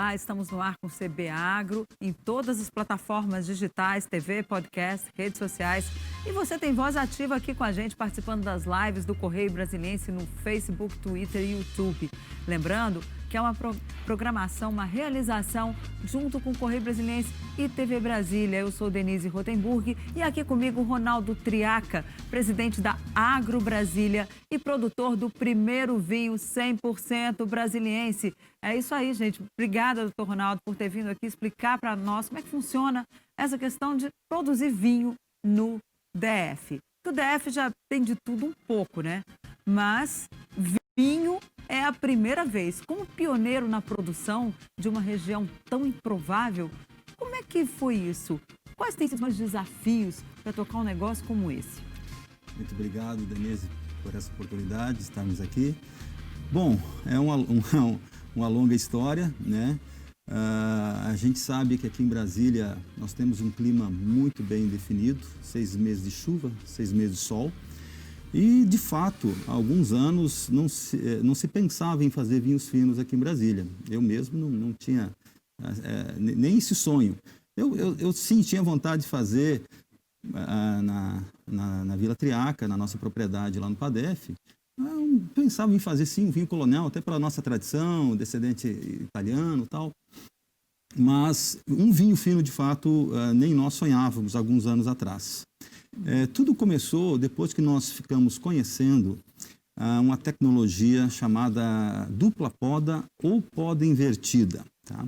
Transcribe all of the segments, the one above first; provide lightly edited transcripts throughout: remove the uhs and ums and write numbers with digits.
Olá, estamos no ar com o CB Agro, em todas as plataformas digitais, TV, podcast, redes sociais. E você tem voz ativa aqui com a gente, participando das lives do Correio Brasiliense no Facebook, Twitter e YouTube. Lembrando que é uma programação, uma realização junto com o Correio Brasiliense e TV Brasília. Eu sou Denise Rotenburg e aqui comigo Ronaldo Triaca, presidente da Agro Brasília e produtor do primeiro vinho 100% brasiliense. É isso aí, gente. Obrigada, doutor Ronaldo, por ter vindo aqui explicar para nós como é que funciona essa questão de produzir vinho no DF. O DF já tem de tudo um pouco, né? Mas vinho é a primeira vez. Como pioneiro na produção de uma região tão improvável, como é que foi isso? Quais têm sido os desafios para tocar um negócio como esse? Muito obrigado, Denise, por essa oportunidade de estarmos aqui. Bom, é uma longa história, né? A gente sabe que aqui em Brasília nós temos um clima muito bem definido, 6 meses de chuva, 6 meses de sol. E, de fato, há alguns anos não se pensava em fazer vinhos finos aqui em Brasília. Eu mesmo não tinha nem esse sonho. Eu sim tinha vontade de fazer na Vila Triaca, na nossa propriedade lá no PADEF. Eu pensava em fazer sim um vinho colonial, até pela nossa tradição, descendente italiano e tal. Mas um vinho fino, de fato, nem nós sonhávamos alguns anos atrás. Tudo começou depois que nós ficamos conhecendo uma tecnologia chamada dupla poda ou poda invertida, tá?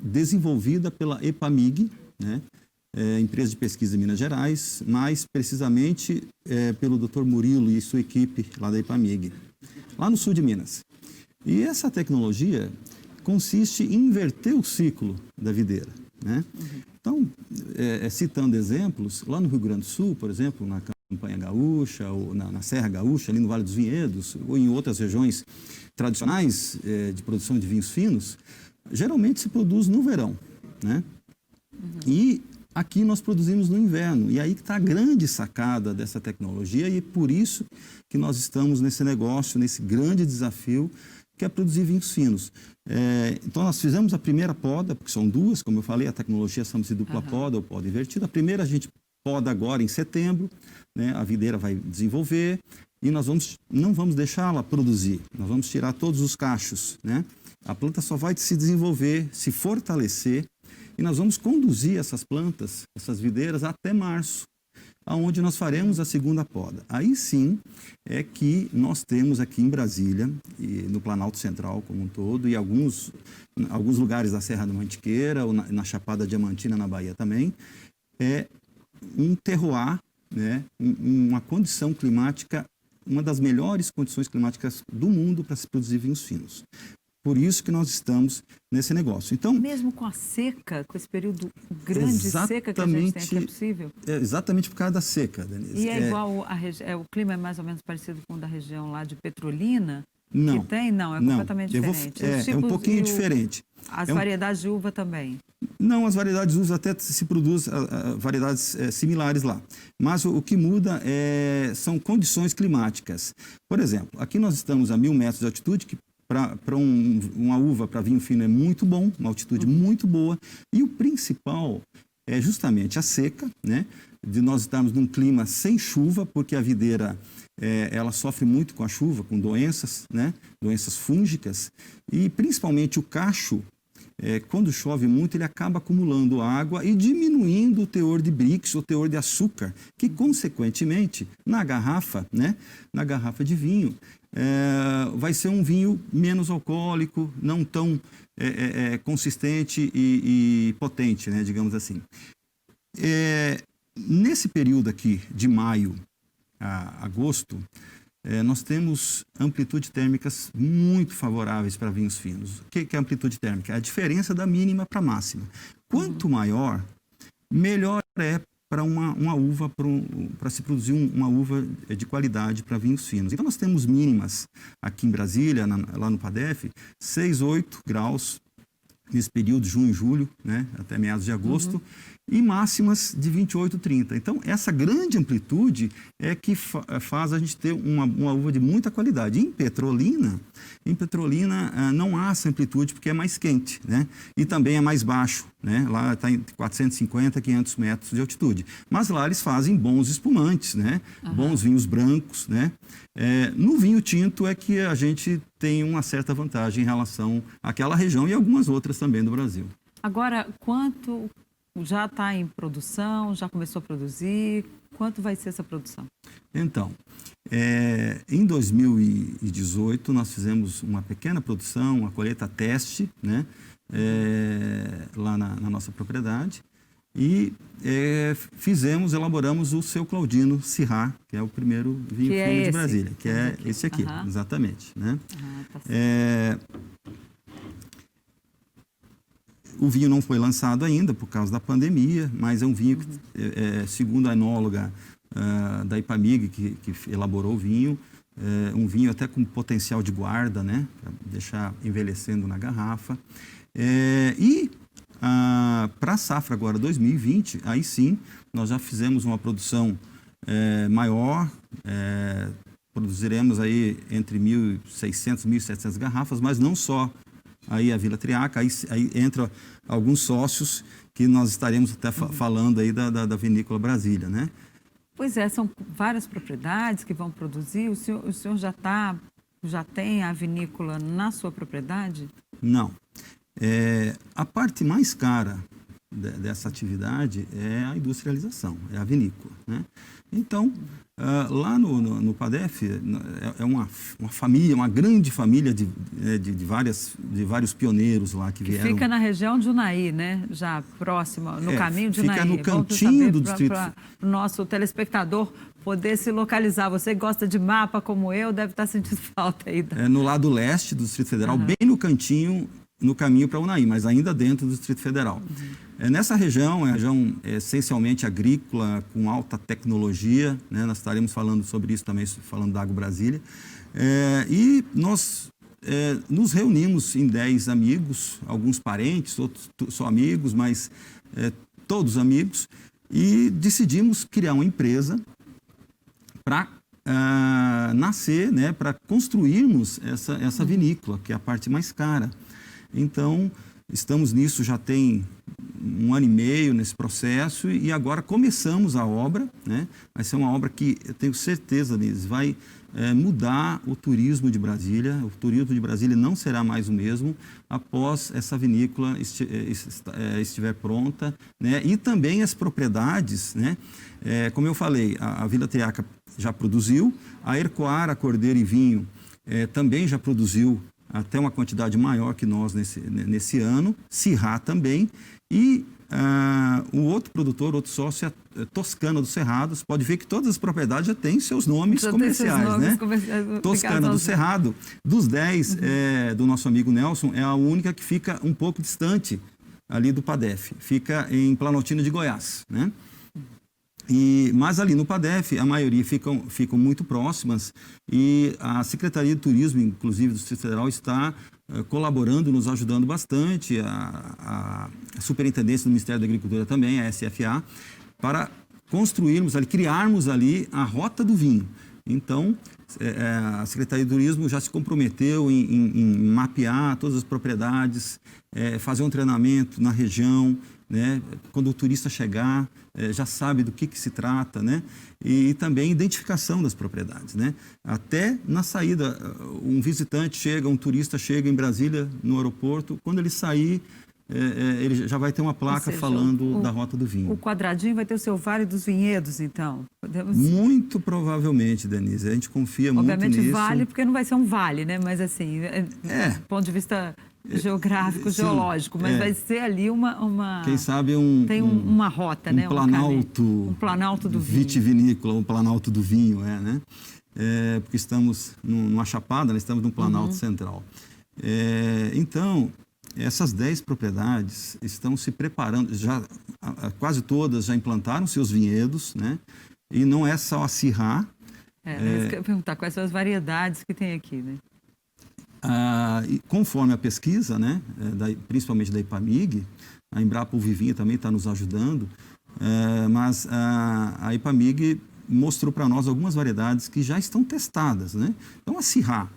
Desenvolvida pela EPAMIG, né? Empresa de pesquisa em Minas Gerais, mais precisamente pelo Dr. Murilo e sua equipe lá da EPAMIG, lá no sul de Minas. E essa tecnologia consiste em inverter o ciclo da videira, né? Então, citando exemplos, lá no Rio Grande do Sul, por exemplo, na Campanha Gaúcha, ou na Serra Gaúcha, ali no Vale dos Vinhedos, ou em outras regiões tradicionais de produção de vinhos finos, geralmente se produz no verão, né? E aqui nós produzimos no inverno, e aí que está a grande sacada dessa tecnologia, e é por isso que nós estamos nesse negócio, nesse grande desafio, que é produzir vinhos finos. Então, nós fizemos a primeira poda, porque são duas, como eu falei, a tecnologia chama-se dupla poda ou poda invertida. A primeira a gente poda agora em setembro, né? A videira vai desenvolver e nós não vamos deixá-la produzir, nós vamos tirar todos os cachos, né? A planta só vai se desenvolver, se fortalecer, e nós vamos conduzir essas plantas, essas videiras, até março, aonde nós faremos a segunda poda. Aí sim é que nós temos aqui em Brasília, e no Planalto Central como um todo, e alguns lugares da Serra da Mantiqueira, ou na Chapada Diamantina, na Bahia também, um terroir, né, uma condição climática, uma das melhores condições climáticas do mundo para se produzir vinhos finos. Por isso que nós estamos nesse negócio. Então, mesmo com a seca, com esse período grande de seca que a gente tem aqui, é possível? Exatamente por causa da seca, Denise. E é igual o clima é mais ou menos parecido com o da região lá de Petrolina? Não. Que tem? Não, é completamente diferente. É um pouquinho diferente. As variedades de uva também? Não, as variedades de uva até se produzem variedades similares lá. Mas o que muda são condições climáticas. Por exemplo, aqui nós estamos a 1.000 metros de altitude, que para uma uva para vinho fino é muito bom, uma altitude muito boa. E o principal é justamente a seca, né? De nós estarmos num clima sem chuva, porque a videira ela sofre muito com a chuva, com doenças, né? Doenças fúngicas. E principalmente o cacho, quando chove muito, ele acaba acumulando água e diminuindo o teor de Brix, o teor de açúcar, que consequentemente, na garrafa, né? Na garrafa de vinho, vai ser um vinho menos alcoólico, não tão consistente e potente, né, digamos assim. Nesse período aqui, de maio a agosto, nós temos amplitudes térmicas muito favoráveis para vinhos finos. O que é amplitude térmica? É a diferença da mínima para a máxima. Quanto maior, melhor é para uma uva, para se produzir uma uva de qualidade para vinhos finos. Então, nós temos mínimas aqui em Brasília, lá no PADEF, 6, 8 graus nesse período, junho e julho, né, até meados de agosto. e máximas de 28, 30. Então, essa grande amplitude é que faz a gente ter uma uva de muita qualidade. Em Petrolina não há essa amplitude porque é mais quente, né? E também é mais baixo, né? Lá está em 450, 500 metros de altitude. Mas lá eles fazem bons espumantes, né? Bons vinhos brancos, né? No vinho tinto é que a gente tem uma certa vantagem em relação àquela região e algumas outras também do Brasil. Agora, quanto já está em produção, já começou a produzir? Quanto vai ser essa produção? Então, em 2018, nós fizemos uma pequena produção, uma colheita teste, né? Lá na nossa propriedade. E elaboramos o Seu Claudino Syrah, que é o primeiro vinho fino de Brasília, que é esse aqui, exatamente. Né? Tá certo. O vinho não foi lançado ainda por causa da pandemia, mas é um vinho que, segundo a enóloga da Ipamig, que elaborou o vinho, um vinho até com potencial de guarda, né? Para deixar envelhecendo na garrafa. Para a safra agora 2020, aí sim, nós já fizemos uma produção maior, produziremos aí entre 1.600 e 1.700 garrafas, mas não só aí a Vila Triaca, aí entra alguns sócios que nós estaremos até falando aí da Vinícola Brasília, né? Pois é, são várias propriedades que vão produzir. O senhor já tem a vinícola na sua propriedade? Não. A parte mais cara dessa atividade é a industrialização, é a vinícola, né? Então, lá no Padef, é uma família, uma grande família de vários pioneiros lá que vieram. Fica na região de Unai, né? Já próxima, no caminho de Unai. Fica no cantinho do distrito. Para o nosso telespectador poder se localizar. Você que gosta de mapa como eu, deve estar sentindo falta aí. No lado leste do Distrito Federal, bem no cantinho, no caminho para Unai, mas ainda dentro do Distrito Federal. Nessa região, é uma região essencialmente agrícola, com alta tecnologia, né? Nós estaremos falando sobre isso também, falando da Agro Brasília. E nós nos reunimos em 10 amigos, alguns parentes, outros só amigos, mas todos amigos, e decidimos criar uma empresa para nascer, né? Para construirmos essa vinícola, que é a parte mais cara. Então, estamos nisso já tem 1 ano e meio nesse processo e agora começamos a obra, né? Vai ser uma obra que eu tenho certeza, Liz, vai mudar o turismo de Brasília. O turismo de Brasília não será mais o mesmo após essa vinícola estiver pronta, né? E também as propriedades, né? Como eu falei, a Vila Triaca já produziu, a Ercoara Cordeiro e Vinho também já produziu até uma quantidade maior que nós nesse ano, Syrah também, e o outro produtor, outro sócio, é Toscana dos Cerrados. Pode ver que todas as propriedades já têm seus nomes comerciais, né? Toscana do Cerrado, dos 10 do nosso amigo Nelson, é a única que fica um pouco distante ali do Padef, fica em Planaltina de Goiás, né? Mas ali no Padef, a maioria ficam muito próximas e a Secretaria de Turismo, inclusive do Distrito Federal, está colaborando, nos ajudando bastante, a Superintendência do Ministério da Agricultura também, a SFA, para criarmos ali a Rota do Vinho. Então, a Secretaria de Turismo já se comprometeu em mapear todas as propriedades, fazer um treinamento na região, né? Quando o turista chegar, já sabe do que se trata, né? E também identificação das propriedades, né? Até na saída, um visitante chega, um turista chega em Brasília, no aeroporto, quando ele sair, ele já vai ter uma placa falando da Rota do Vinho. O quadradinho vai ter o seu Vale dos Vinhedos, então? Muito provavelmente, Denise. A gente confia muito nisso. Obviamente vale, porque não vai ser um vale, né? Mas assim, do ponto de vista geográfico, geológico, mas vai ser ali uma quem sabe tem uma rota, né? Um planalto do vinho. Vitivinícola, um planalto do vinho, né? Porque estamos numa chapada, né? Estamos num planalto central. Então, essas 10 propriedades estão se preparando, quase todas já implantaram seus vinhedos, né? E não é só a Syrah. Eu ia perguntar quais são as variedades que tem aqui, né? Conforme a pesquisa, né, principalmente da Ipamig, A Embrapa Uvivinha também está nos ajudando, mas a Ipamig mostrou para nós algumas variedades que já estão testadas, né? Então, a Syrah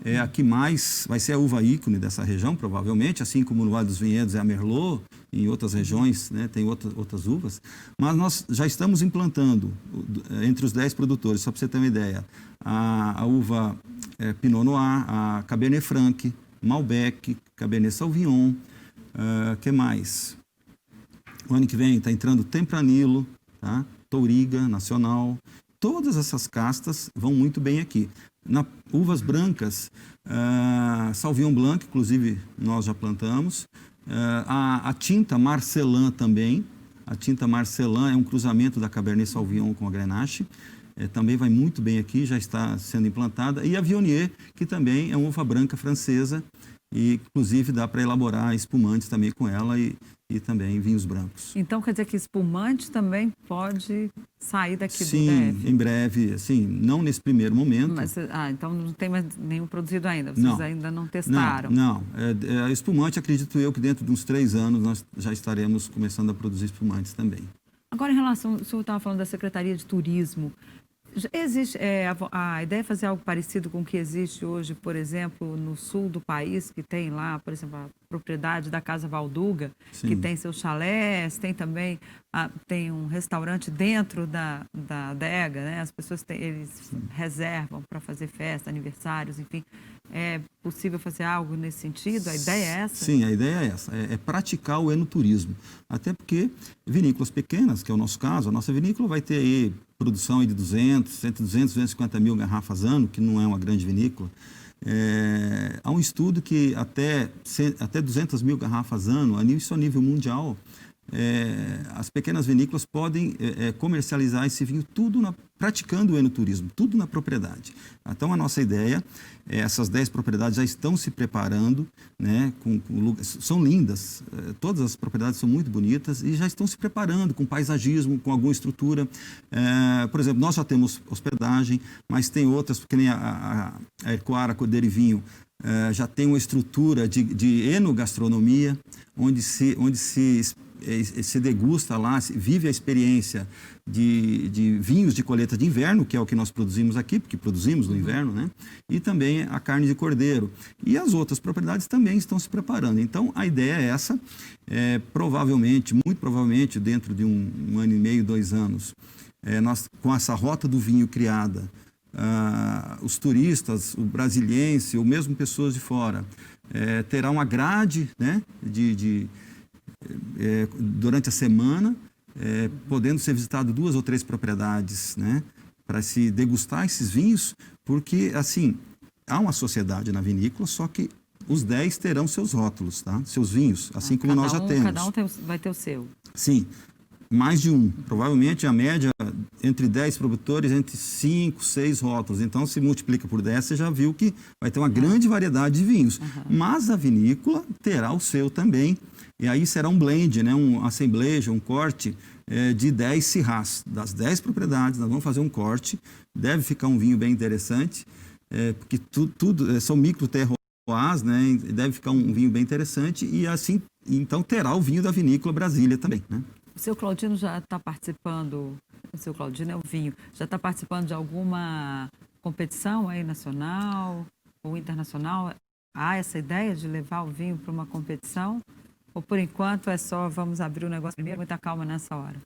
é a que mais vai ser a uva ícone dessa região, provavelmente, assim como no Vale dos Vinhedos é a Merlot, em outras regiões, né, tem outras uvas, mas nós já estamos implantando entre os 10 produtores, só para você ter uma ideia, a uva Pinot Noir, a Cabernet Franc, Malbec, Cabernet Sauvignon, que mais? O ano que vem está entrando Tempranillo, tá? Touriga, Nacional, todas essas castas vão muito bem aqui. Uvas brancas, Sauvignon Blanc, inclusive nós já plantamos, a tinta Marcelin também. A tinta Marcelin é um cruzamento da Cabernet Sauvignon com a Grenache, também vai muito bem aqui, já está sendo implantada. E a Viognier, que também é uma uva branca francesa, e inclusive dá para elaborar espumantes também com ela e também vinhos brancos. Então quer dizer que espumante também pode sair daqui Sim, do DF? em breve, assim, não nesse primeiro momento. Mas, então não tem mais nenhum produzido ainda, vocês ainda não testaram? Não. Espumante, acredito eu que dentro de uns 3 anos nós já estaremos começando a produzir espumantes também. Agora, em relação, o senhor estava falando da Secretaria de Turismo, existe a ideia é fazer algo parecido com o que existe hoje, por exemplo, no sul do país, que tem lá, por exemplo, a propriedade da Casa Valduga, Sim. que tem seus chalés, tem também tem um restaurante dentro da adega, né? As pessoas eles reservam para fazer festa, aniversários, enfim. É possível fazer algo nesse sentido? A ideia é essa? Sim, a ideia é essa, é praticar o enoturismo. Até porque vinícolas pequenas, que é o nosso caso, a nossa vinícola vai ter aí produção de 250 mil garrafas ano, que não é uma grande vinícola. Há um estudo que até 200 mil garrafas ano, isso a nível mundial, as pequenas vinícolas podem comercializar esse vinho praticando o enoturismo, tudo na propriedade. Então, a nossa ideia essas 10 propriedades já estão se preparando, né, são lindas, todas as propriedades são muito bonitas e já estão se preparando com paisagismo, com alguma estrutura. Por exemplo, nós já temos hospedagem, mas tem outras, porque nem a Ercoara Cordeiro e Vinho, já tem uma estrutura de enogastronomia, onde se degusta lá, vive a experiência de vinhos de colheita de inverno, que é o que nós produzimos aqui, porque produzimos no inverno, né? E também a carne de cordeiro. E as outras propriedades também estão se preparando. Então, a ideia é essa, muito provavelmente, dentro de um ano e meio, 2 anos, nós, com essa rota do vinho criada, os turistas, o brasiliense, ou mesmo pessoas de fora, terá uma grade, né, durante a semana, podendo ser visitado 2 ou 3 propriedades, né, para se degustar esses vinhos, porque, assim, há uma sociedade na vinícola, só que os 10 terão seus rótulos, tá? Seus vinhos, assim como nós já temos. Cada um vai ter o seu. Sim, mais de um. Provavelmente a média entre 10 produtores, entre 5, 6 rótulos. Então, se multiplica por 10, você já viu que vai ter uma grande variedade de vinhos. Mas a vinícola terá o seu também. E aí será um blend, né? Um assemblejo, um corte de 10 Syrahs. Das 10 propriedades, nós vamos fazer um corte. Deve ficar um vinho bem interessante, porque tudo são micro terroirs, né? Deve ficar um vinho bem interessante. E assim, então, terá o vinho da vinícola Brasília também, né? O seu Claudino já está participando, o seu Claudino é o vinho, já está participando de alguma competição aí nacional ou internacional? Há essa ideia de levar o vinho para uma competição? Ou por enquanto é só vamos abrir o negócio primeiro, muita calma nessa hora?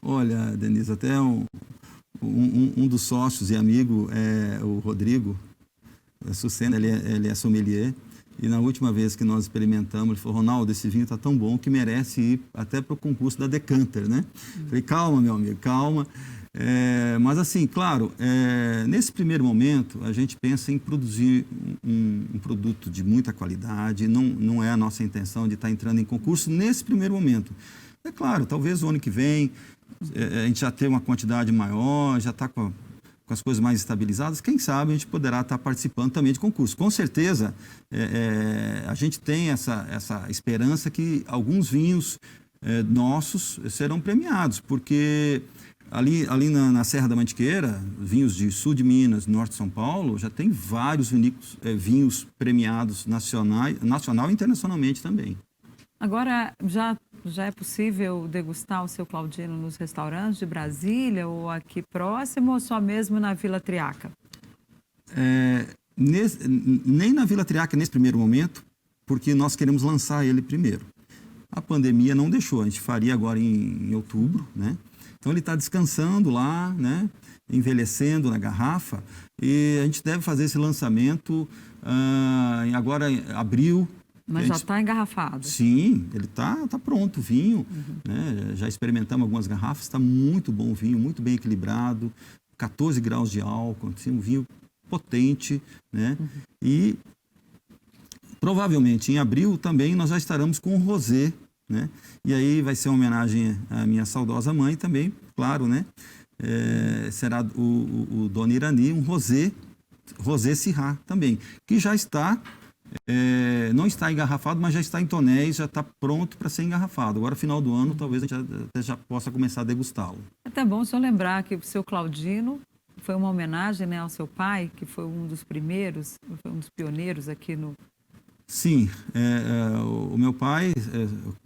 Olha, Denise, até um dos sócios e amigo é o Rodrigo Sucena, ele é sommelier. E na última vez que nós experimentamos, ele falou: Ronaldo, esse vinho está tão bom que merece ir até para o concurso da Decanter, né? Falei: calma, meu amigo, calma. Mas assim, claro, nesse primeiro momento, a gente pensa em produzir um produto de muita qualidade, não é a nossa intenção de estar entrando em concurso nesse primeiro momento. É claro, talvez o ano que vem a gente já tenha uma quantidade maior, já está com as coisas mais estabilizadas, quem sabe a gente poderá estar participando também de concurso. Com certeza, a gente tem essa esperança que alguns vinhos nossos serão premiados, porque ali na Serra da Mantiqueira, vinhos de sul de Minas, norte de São Paulo, já tem vários vinhos premiados nacional e internacionalmente também. Agora, já é possível degustar o seu Claudino nos restaurantes de Brasília ou aqui próximo, ou só mesmo na Vila Triaca? Nem na Vila Triaca nesse primeiro momento, porque nós queremos lançar ele primeiro. A pandemia não deixou, a gente faria agora em outubro, né? Então ele está descansando lá, né? Envelhecendo na garrafa, e a gente deve fazer esse lançamento agora em abril. Mas já está engarrafado? Sim, ele tá pronto, o vinho. Né? Já experimentamos algumas garrafas, está muito bom o vinho, muito bem equilibrado, 14 graus de álcool, assim, um vinho potente, né? E provavelmente em abril também nós já estaremos com o rosé, né? E aí vai ser uma homenagem à minha saudosa mãe também, claro, né? Será o Dona Irani, um rosé Syrah também, que já está, não está engarrafado, mas já está em tonéis, já está pronto para ser engarrafado. Agora, final do ano, talvez a gente já possa começar a degustá-lo. É até bom o senhor lembrar que o seu Claudino foi uma homenagem, né, ao seu pai, que foi um dos primeiros, foi um dos pioneiros aqui no... Sim, o meu pai,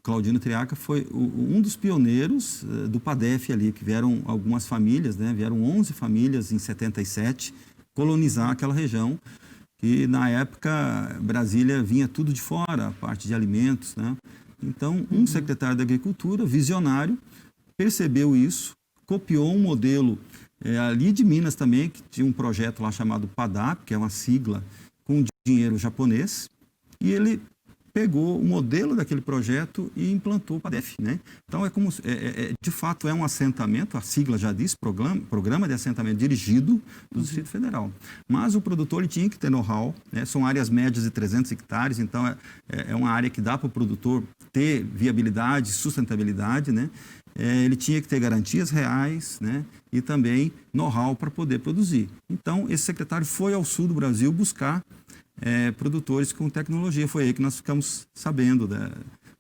Claudino Triaca, foi um dos pioneiros do PADEF ali, que vieram algumas famílias, né, vieram 11 famílias em 77, colonizar aquela região, que na época Brasília vinha tudo de fora, a parte de alimentos, né? Então, um secretário da Agricultura, visionário, percebeu isso, copiou um modelo ali de Minas também, que tinha um projeto lá chamado PADAP, que é uma sigla com dinheiro japonês, e ele pegou o modelo daquele projeto e implantou o PADEF, né? Então, de fato, é um assentamento, a sigla já diz, Programa de Assentamento Dirigido do Distrito Federal. Mas o produtor ele tinha que ter know-how, né? São áreas médias de 300 hectares, então é uma área que dá para o produtor ter viabilidade, sustentabilidade, né? Ele tinha que ter garantias reais, né? E também know-how para poder produzir. Então, esse secretário foi ao sul do Brasil buscar produtores com tecnologia. Foi aí que nós ficamos sabendo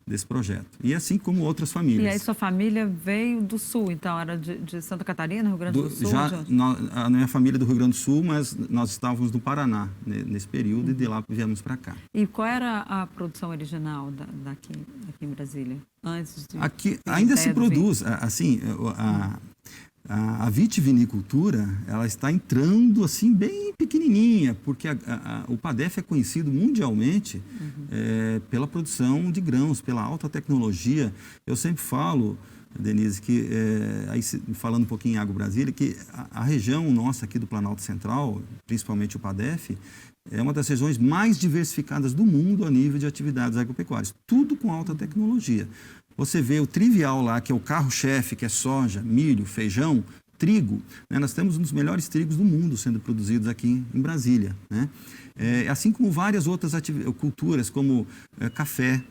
desse projeto. E assim como outras famílias. E aí sua família veio do sul, então era de Santa Catarina, Rio Grande do Sul? A minha família é do Rio Grande do Sul, mas nós estávamos no Paraná nesse período e de lá viemos para cá. E qual era a produção original aqui em Brasília? Antes de aqui ainda se produz, assim, a vitivinicultura, ela está entrando assim bem pequenininha, porque o PADEF é conhecido mundialmente pela produção de grãos, pela alta tecnologia. Eu sempre falo, Denise, que aí, falando um pouquinho em Agro Brasília, que a região nossa aqui do Planalto Central, principalmente o PADEF, é uma das regiões mais diversificadas do mundo a nível de atividades agropecuárias, tudo com alta tecnologia. Você vê o trivial lá, que é o carro-chefe, que é soja, milho, feijão, trigo, né? Nós temos um dos melhores trigos do mundo sendo produzidos aqui em Brasília, né? Assim como várias outras culturas, como café.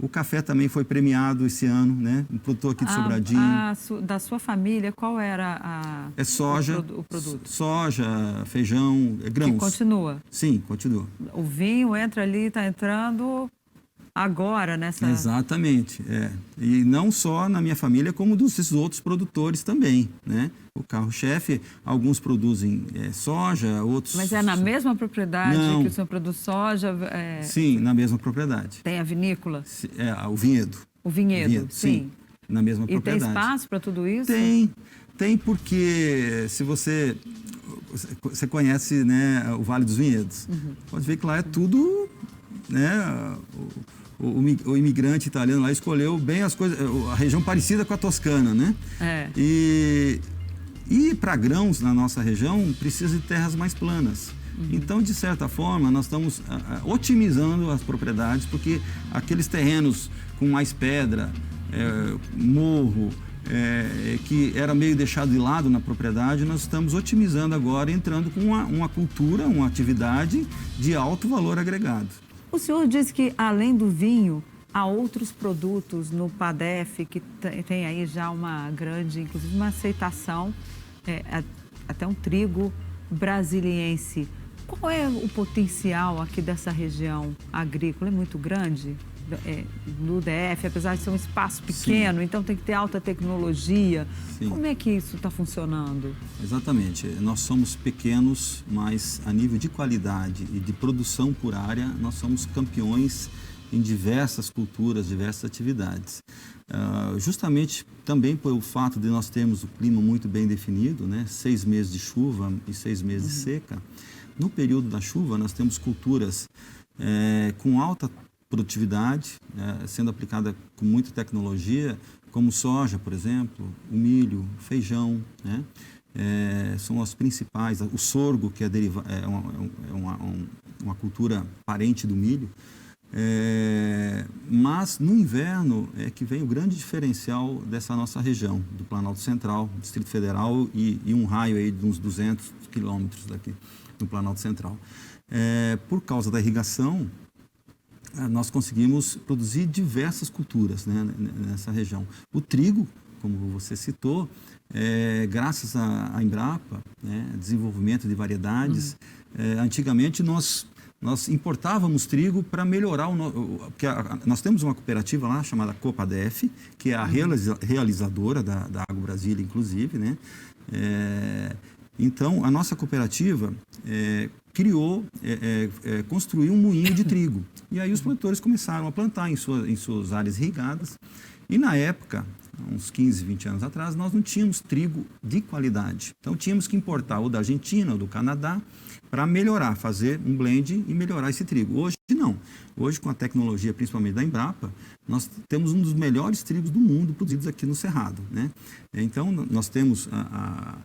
O café também foi premiado esse ano, né? Um produtor aqui de Sobradinho. Da sua família, qual era soja, o produto? Soja, feijão, grãos. Que continua? Sim, continua. O vinho entra ali, está entrando... agora, nessa... Exatamente, E não só na minha família, como desses outros produtores também, né? O carro-chefe, alguns produzem soja, outros... Mas é na mesma propriedade que o senhor produz soja? Sim, na mesma propriedade. Tem a vinícola? O vinhedo. O vinhedo, sim. Na mesma propriedade. E tem espaço para tudo isso? Tem porque se você conhece, né, o Vale dos Vinhedos, pode ver que lá é tudo, né... O imigrante italiano lá escolheu bem as coisas, a região parecida com a Toscana, né? E para grãos na nossa região precisa de terras mais planas. Então, de certa forma, nós estamos otimizando as propriedades, porque aqueles terrenos com mais pedra, morro, que era meio deixado de lado na propriedade, nós estamos otimizando agora, entrando com uma cultura, uma atividade de alto valor agregado. O senhor disse que, além do vinho, há outros produtos no PADEF que tem aí já uma grande, inclusive uma aceitação, até um trigo brasiliense. Qual é o potencial aqui dessa região agrícola? É muito grande? No DF, apesar de ser um espaço pequeno, então tem que ter alta tecnologia. Sim. Como é que isso está funcionando? Exatamente. Nós somos pequenos, mas a nível de qualidade e de produção por área, nós somos campeões em diversas culturas, diversas atividades. Justamente também pelo fato de nós termos o clima muito bem definido, né? 6 meses de chuva e 6 meses de seca. No período da chuva, nós temos culturas com alta produtividade, sendo aplicada com muita tecnologia, como soja, por exemplo, o milho, feijão, né? São as principais. O sorgo, que é uma cultura parente do milho. Mas no inverno é que vem o grande diferencial dessa nossa região, do Planalto Central, Distrito Federal e um raio aí de uns 200 quilômetros daqui no Planalto Central. Por causa da irrigação, nós conseguimos produzir diversas culturas, né, nessa região. O trigo, como você citou, graças à Embrapa, né, desenvolvimento de variedades, antigamente nós importávamos trigo para melhorar porque nós temos uma cooperativa lá chamada Copadef, que é a realizadora da Agro Brasília, inclusive, né? Então, a nossa cooperativa construiu um moinho de trigo. E aí os produtores começaram a plantar em suas áreas irrigadas. E na época, uns 15, 20 anos atrás, nós não tínhamos trigo de qualidade. Então, tínhamos que importar ou da Argentina ou do Canadá para melhorar, fazer um blend e melhorar esse trigo. Hoje, não. Hoje, com a tecnologia, principalmente da Embrapa, nós temos um dos melhores trigos do mundo produzidos aqui no Cerrado, né? Então, nós temos a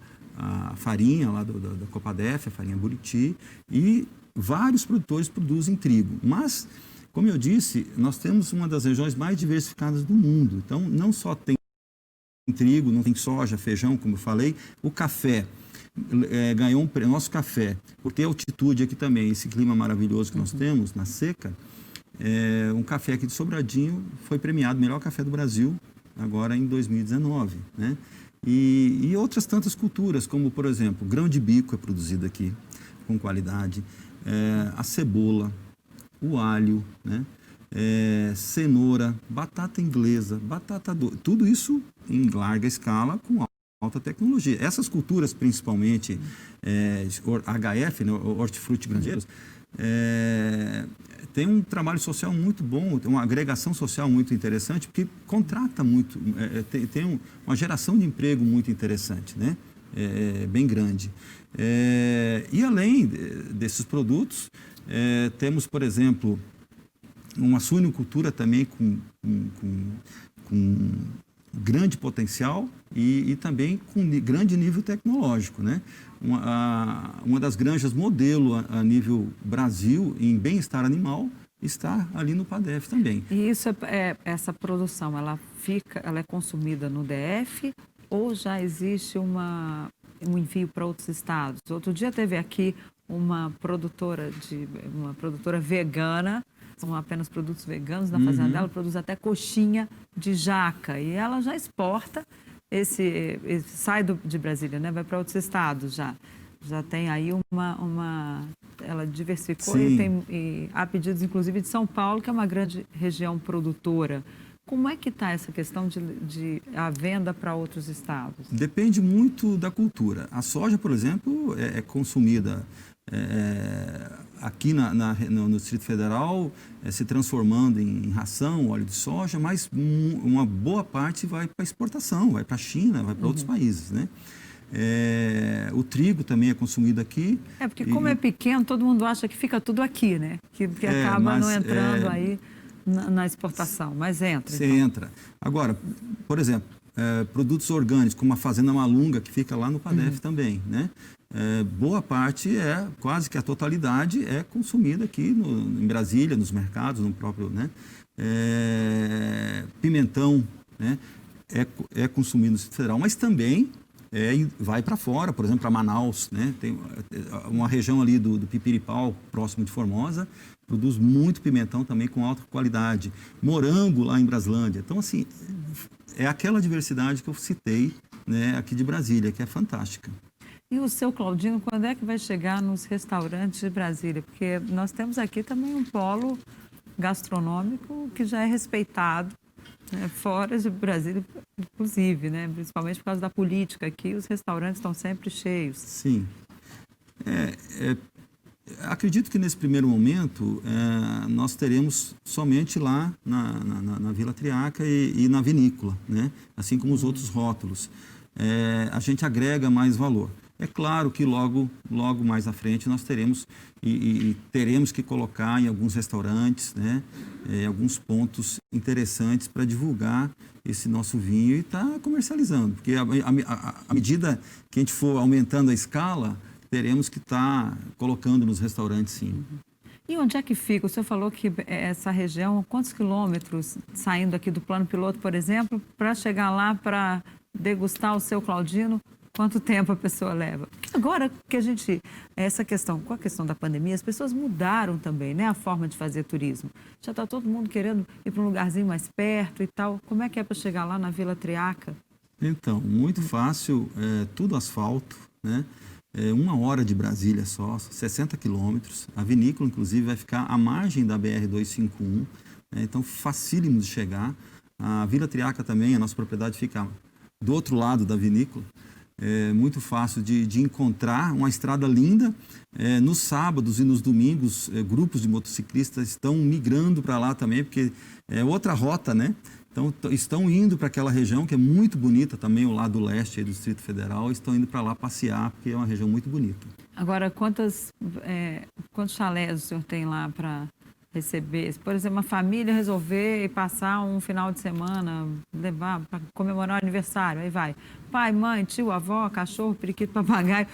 farinha lá da Copadef, a farinha Buriti, e vários produtores produzem trigo. Mas, como eu disse, nós temos uma das regiões mais diversificadas do mundo. Então, não só tem trigo, não tem soja, feijão, como eu falei, o café. Ganhou nosso café, por ter altitude aqui também, esse clima maravilhoso que nós temos na seca, um café aqui de Sobradinho foi premiado melhor café do Brasil agora em 2019, né? E outras tantas culturas, como por exemplo, grão de bico é produzido aqui com qualidade, a cebola, o alho, né? Cenoura, batata inglesa, batata doce, tudo isso em larga escala com alta tecnologia. Essas culturas, principalmente HF, né, hortifruti granjeiros, tem um trabalho social muito bom, uma agregação social muito interessante, porque contrata muito, tem uma geração de emprego muito interessante, né? Bem grande. E além desses produtos, temos, por exemplo, uma suinocultura também com grande potencial e também com grande nível tecnológico, né? Uma das granjas modelo a nível Brasil em bem-estar animal está ali no PADEF também. E essa produção, ela é consumida no DF ou já existe um envio para outros estados? Outro dia teve aqui uma produtora vegana, são apenas produtos veganos na fazenda dela, produz até coxinha de jaca e ela já exporta sai de Brasília, né? Vai para outros estados já tem aí ela diversificou. Sim. E há pedidos inclusive de São Paulo, que é uma grande região produtora. Como é que está essa questão de a venda para outros estados? Depende muito da cultura. A soja, por exemplo, é consumida aqui no Distrito Federal, se transformando em ração, óleo de soja, mas uma boa parte vai para exportação, vai para a China, vai para outros países, né? O trigo também é consumido aqui. Porque como é pequeno, todo mundo acha que fica tudo aqui, né? Que acaba não entrando aí na exportação, mas entra. Você entra. Agora, por exemplo, produtos orgânicos, como a Fazenda Malunga, que fica lá no PADEF também, né? Boa parte, quase que a totalidade, é consumida aqui em Brasília, nos mercados, no próprio, né? Pimentão, né? É consumido no Distrito Federal, mas também vai para fora, por exemplo, para Manaus, né? Tem uma região ali do Pipiripau, próximo de Formosa, produz muito pimentão também com alta qualidade. Morango lá em Braslândia. Então, assim, é aquela diversidade que eu citei, né, aqui de Brasília, que é fantástica. E o seu Claudino, quando é que vai chegar nos restaurantes de Brasília? Porque nós temos aqui também um polo gastronômico que já é respeitado, né, fora de Brasília, inclusive, né, principalmente por causa da política aqui, os restaurantes estão sempre cheios. Sim. Acredito que nesse primeiro momento nós teremos somente lá na Vila Triaca e na vinícola, né? Assim como os outros rótulos. A gente agrega mais valor. É claro que logo mais à frente nós teremos e teremos que colocar em alguns restaurantes, né? Alguns pontos interessantes para divulgar esse nosso vinho e estar comercializando. Porque à medida que a gente for aumentando a escala, teremos que estar colocando nos restaurantes, sim. E onde é que fica? O senhor falou que essa região, quantos quilômetros saindo aqui do plano piloto, por exemplo, para chegar lá para degustar o seu Claudino, quanto tempo a pessoa leva? Agora que essa questão, com a questão da pandemia, as pessoas mudaram também, né, a forma de fazer turismo. Já está todo mundo querendo ir para um lugarzinho mais perto e tal. Como é que é para chegar lá na Vila Triaca? Então, muito fácil, tudo asfalto, né? 1 hora de Brasília só, 60 quilômetros. A vinícola, inclusive, vai ficar à margem da BR-251, né? Então, facílimo de chegar. A Vila Triaca também, a nossa propriedade fica do outro lado da vinícola. É muito fácil de encontrar, uma estrada linda. Nos sábados e nos domingos, grupos de motociclistas estão migrando para lá também, porque é outra rota, né? Então, estão indo para aquela região que é muito bonita também, o lado leste aí do Distrito Federal, estão indo para lá passear, porque é uma região muito bonita. Agora, quantos chalés o senhor tem lá para receber? Por exemplo, uma família resolver passar um final de semana, levar para comemorar o aniversário, aí vai pai, mãe, tio, avó, cachorro, periquito, papagaio.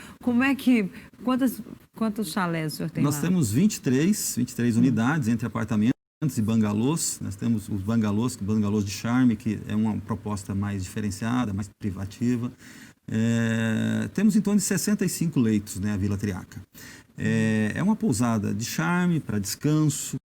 Quantos chalés o senhor tem lá? Nós temos 23 unidades entre apartamentos e bangalôs. Nós temos os bangalôs de charme, que é uma proposta mais diferenciada, mais privativa. Temos em torno de 65 leitos, né, a Vila Triaca. É uma pousada de charme, para descanso,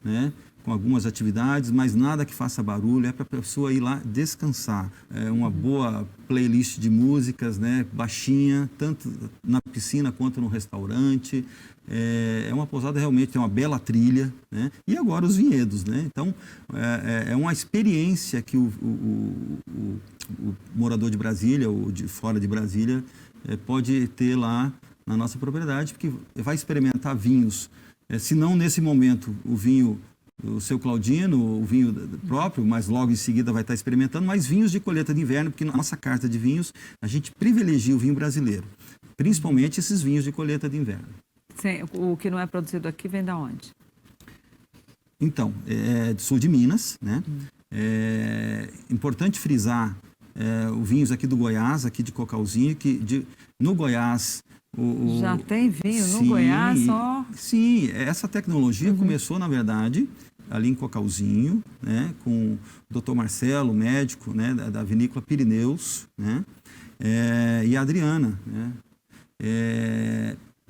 né, com algumas atividades, mas nada que faça barulho, é para a pessoa ir lá descansar. É uma boa playlist de músicas, né, baixinha, tanto na piscina quanto no restaurante. É uma pousada realmente, tem uma bela trilha, né? E agora os vinhedos, né? Então, é uma experiência que o morador de Brasília ou de fora de Brasília pode ter lá na nossa propriedade, porque vai experimentar vinhos. Se não nesse momento o seu Claudino, o vinho próprio, mas logo em seguida vai estar experimentando, mais vinhos de colheita de inverno, porque na nossa carta de vinhos a gente privilegia o vinho brasileiro, principalmente esses vinhos de colheita de inverno. Sim, o que não é produzido aqui vem da onde? Então, é do sul de Minas, né? É importante frisar os vinhos aqui do Goiás, aqui de Cocalzinho, no Goiás... Já tem vinho sim, no Goiás só? Sim, essa tecnologia começou, na verdade, ali em Cocalzinho, né? Com o Dr. Marcelo, médico, né? Da vinícola Pirineus, né? E a Adriana, né?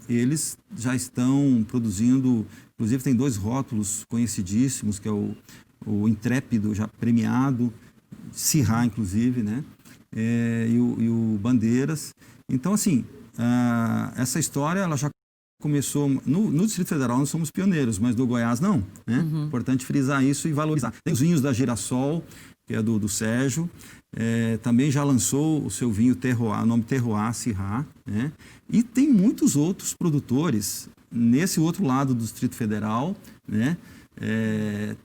Eles já estão produzindo, inclusive tem 2 rótulos conhecidíssimos, que é o Intrépido, já premiado, Syrah, inclusive, né? E o Bandeiras. Então, assim, essa história ela já começou no Distrito Federal, nós somos pioneiros, mas no Goiás não, né? Importante frisar isso e valorizar. Tem os vinhos da Girassol, que é do Sérgio, também já lançou o seu vinho Terroir, o nome Terroir Syrah, né? E tem muitos outros produtores nesse outro lado do Distrito Federal, né?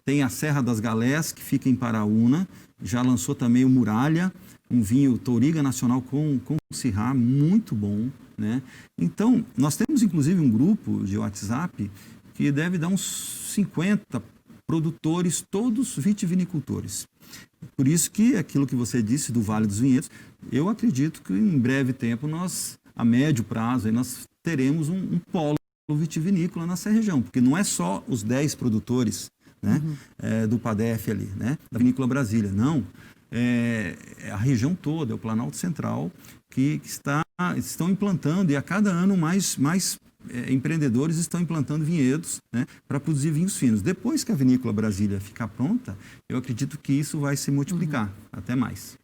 Tem a Serra das Galés, que fica em Paraúna, já lançou também o Muralha, um vinho Touriga Nacional com Syrah, muito bom, né? Então, nós temos inclusive um grupo de WhatsApp que deve dar uns 50 produtores, todos vitivinicultores. Por isso que aquilo que você disse do Vale dos Vinhedos, eu acredito que em breve tempo a médio prazo, aí nós teremos um polo vitivinícola nessa região, porque não é só os 10 produtores, né, do PADEF ali, né, da Vinícola Brasília, não. É a região toda, é o Planalto Central, que estão implantando, e a cada ano mais empreendedores estão implantando vinhedos, né, para produzir vinhos finos. Depois que a Vinícola Brasília ficar pronta, eu acredito que isso vai se multiplicar até mais.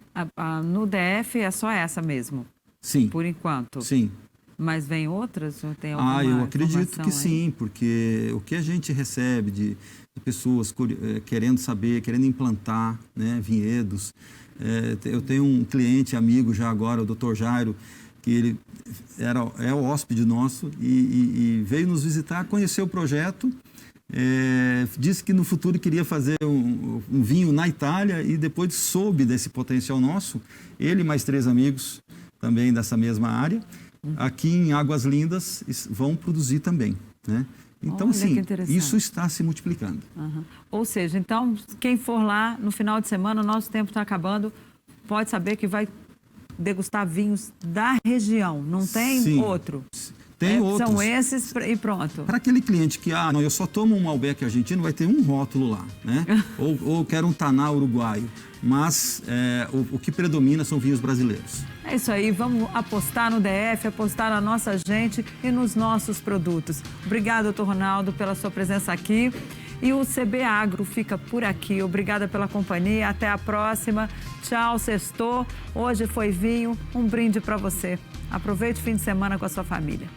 No DF é só essa mesmo? Sim. Por enquanto? Sim. Mas vem outras? Tem alguma eu acredito que aí? sim, porque o que a gente recebe de pessoas querendo saber, querendo implantar, né, vinhedos. Eu tenho um cliente amigo já agora, o Dr. Jairo, que ele é o hóspede nosso e veio nos visitar, conheceu o projeto, disse que no futuro queria fazer um vinho na Itália e depois soube desse potencial nosso. Ele e mais 3 amigos também dessa mesma área, aqui em Águas Lindas, vão produzir também, né? Então, assim, isso está se multiplicando. Ou seja, então, quem for lá no final de semana, o nosso tempo está acabando, pode saber que vai degustar vinhos da região, não tem outro? Tem outros. São esses e pronto. Para aquele cliente que, não, eu só tomo um Malbec argentino, vai ter um rótulo lá, né? ou quero um Taná uruguaio. Mas o que predomina são vinhos brasileiros. É isso aí, vamos apostar no DF, apostar na nossa gente e nos nossos produtos. Obrigado, doutor Ronaldo, pela sua presença aqui. E o CB Agro fica por aqui. Obrigada pela companhia. Até a próxima. Tchau, sextou. Hoje foi vinho. Um brinde para você. Aproveite o fim de semana com a sua família.